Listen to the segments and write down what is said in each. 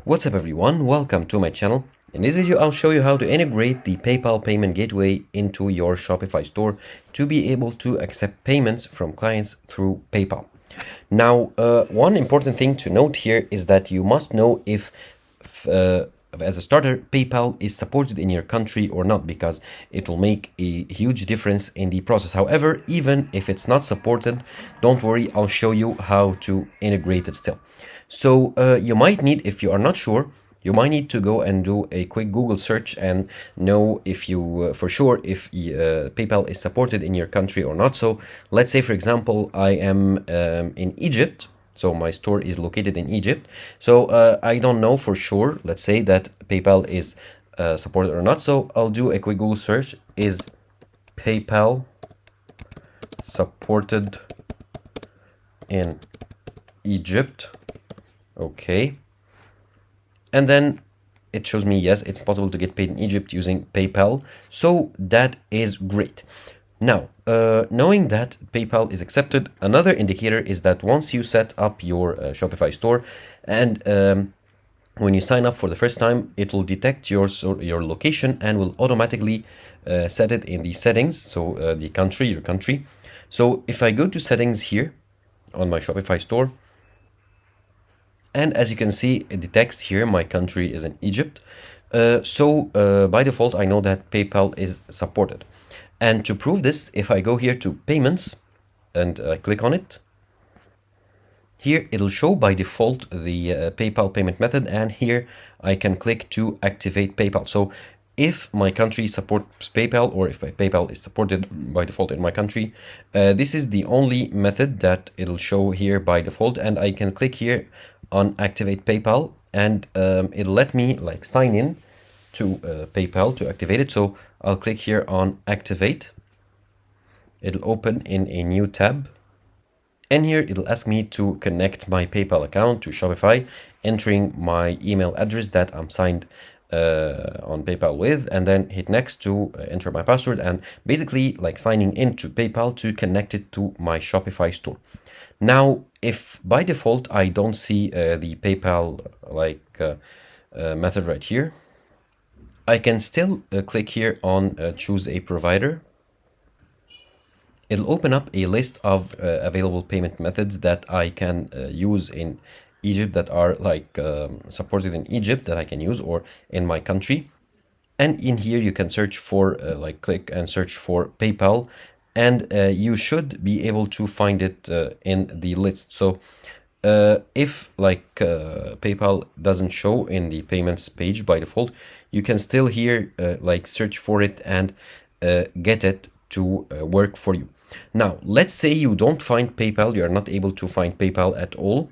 What's up everyone, welcome to my channel. In this video I'll show you how to integrate the PayPal payment gateway into your Shopify store to be able to accept payments from clients through PayPal. Now, one important thing to note here is that you must know if as a starter, PayPal is supported in your country or not, because it will make a huge difference in the process. However, even if it's not supported, don't worry, I'll show you how to integrate it still. So you might need, if you are not sure, you might need to go and do a quick Google search and know if you, for sure, if PayPal is supported in your country or not. So let's say, for example, I am in Egypt. So my store is located in Egypt. So I don't know for sure, let's say, that PayPal is supported or not. So I'll do a quick Google search. Is PayPal supported in Egypt? Okay. And then it shows me, yes, it's possible to get paid in Egypt using PayPal. So that is great. Now, knowing that PayPal is accepted, another indicator is that once you set up your Shopify store and when you sign up for the first time, it will detect your location and will automatically set it in the settings. So the country, your country. So if I go to settings here on my Shopify store, and as you can see, it detects here my country is in Egypt. So by default, I know that PayPal is supported. And to prove this, if I go here to payments and click on it, here it'll show by default the PayPal payment method, and here I can click to activate PayPal. So if my country supports PayPal, or if PayPal is supported by default in my country, this is the only method that it'll show here by default, and I can click here on activate PayPal, and it'll let me like sign in to PayPal to activate it. So I'll click here on activate. It'll open in a new tab, and here it'll ask me to connect my PayPal account to Shopify, entering my email address that I'm signed on PayPal with, and then hit next to enter my password, and basically like signing into PayPal to connect it to my Shopify store. Now, if by default I don't see the PayPal method right here, I can still click here on choose a provider. It'll open up a list of available payment methods that I can use in Egypt, that are like supported in Egypt, that I can use, or in my country. And in here you can search for click and search for PayPal, and you should be able to find it in the list. So if PayPal doesn't show in the payments page by default, you can still here search for it and get it to work for you. Now, let's say you don't find PayPal, you are not able to find PayPal at all,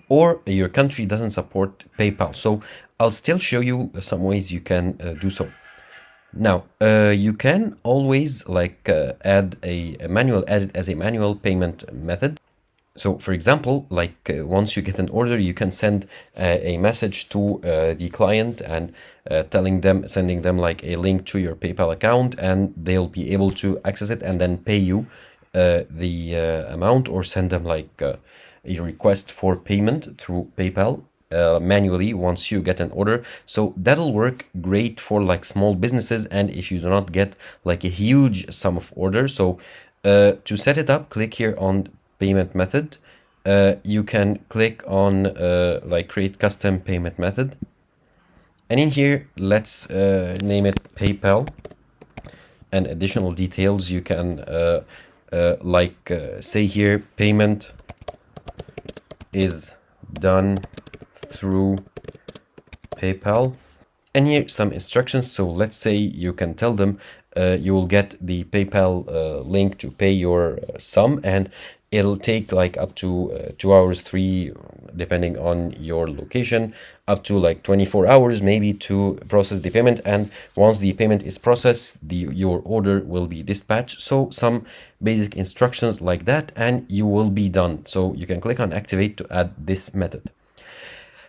or your country doesn't support PayPal. So I'll still show you some ways you can do so. Now, you can always add a manual, add it as a manual payment method. So for example, once you get an order, you can send a message to the client and sending them like a link to your PayPal account, and they'll be able to access it and then pay you the amount, or send them a request for payment through PayPal manually once you get an order. So that'll work great for small businesses, and if you do not get a huge sum of orders. So to set it up, click here on payment method. You can click on create custom payment method, and in here let's name it PayPal, and additional details you can say here payment is done through PayPal, and here some instructions. So let's say you can tell them you will get the PayPal link to pay your sum, and it'll take up to 2 hours, 3, depending on your location, up to 24 hours maybe to process the payment. And once the payment is processed, your order will be dispatched. So some basic instructions like that, and you will be done. So you can click on activate to add this method.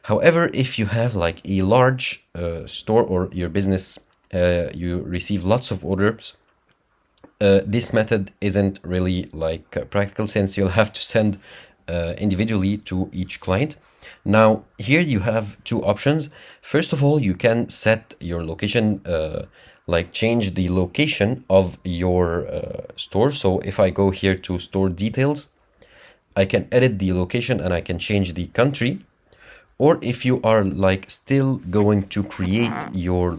However, if you have a large store, or your business, you receive lots of orders, this method isn't really practical, since you'll have to send individually to each client. Now here you have two options. First of all, you can set your location, like change the location of your store. So if I go here to store details, I can edit the location and I can change the country. Or if you are like still going to create your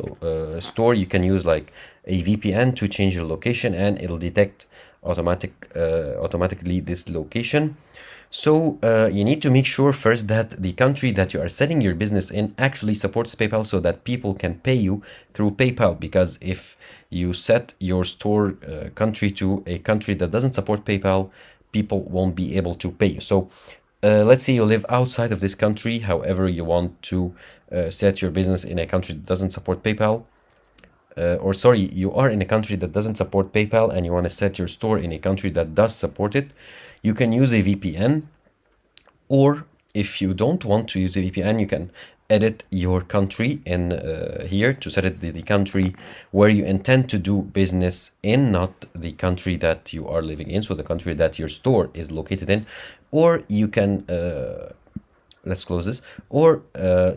store, you can use like a VPN to change your location and it'll detect automatically this location. So you need to make sure first that the country that you are setting your business in actually supports PayPal so that people can pay you through PayPal. Because if you set your store country to a country that doesn't support PayPal, people won't be able to pay you. So let's say you live outside of this country, however, you want to set your business in a country that doesn't support PayPal. Or sorry, you are in a country that doesn't support PayPal and you want to set your store in a country that does support it, you can use a VPN. Or if you don't want to use a VPN, you can edit your country in here to set it the country where you intend to do business in, not the country that you are living in, so the country that your store is located in. Or you can let's close this. Or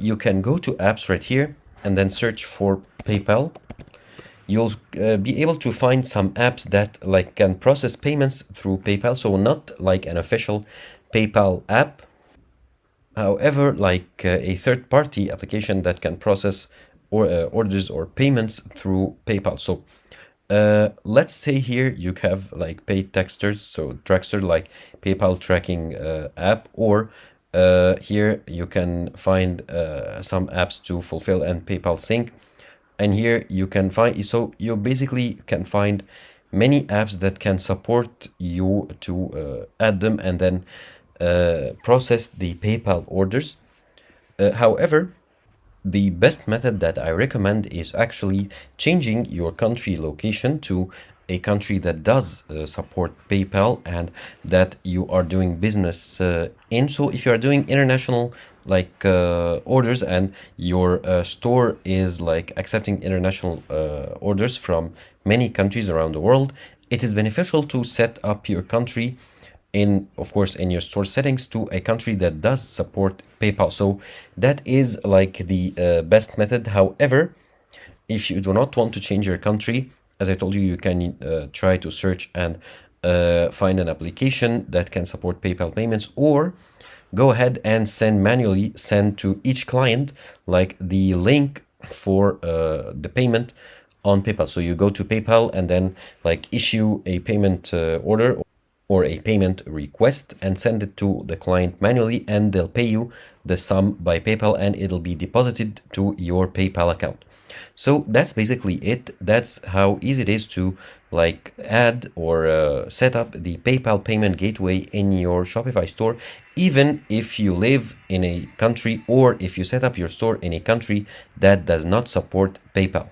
you can go to apps right here and then search for PayPal. You'll be able to find some apps that like can process payments through PayPal. So not like an official PayPal app, however, like a third-party application that can process orders or payments through PayPal. So let's say here you have like paid texters, so trackster like PayPal tracking app, or here you can find some apps to fulfill and PayPal sync. And here you can find, so you basically can find many apps that can support you to add them and then process the PayPal orders. However, the best method that I recommend is actually changing your country location to a country that does support PayPal and that you are doing business in. So if you are doing international like orders and your store is like accepting international orders from many countries around the world, it is beneficial to set up your country in, of course, in your store settings to a country that does support PayPal. So that is like the best method. However, if you do not want to change your country, as I told you, you can try to search and find an application that can support PayPal payments, or go ahead and manually send to each client like the link for the payment on PayPal. So you go to PayPal and then like issue a payment order or a payment request and send it to the client manually, and they'll pay you the sum by PayPal and it'll be deposited to your PayPal account. So that's basically it. That's how easy it is to like add or set up the PayPal payment gateway in your Shopify store, even if you live in a country or if you set up your store in a country that does not support PayPal.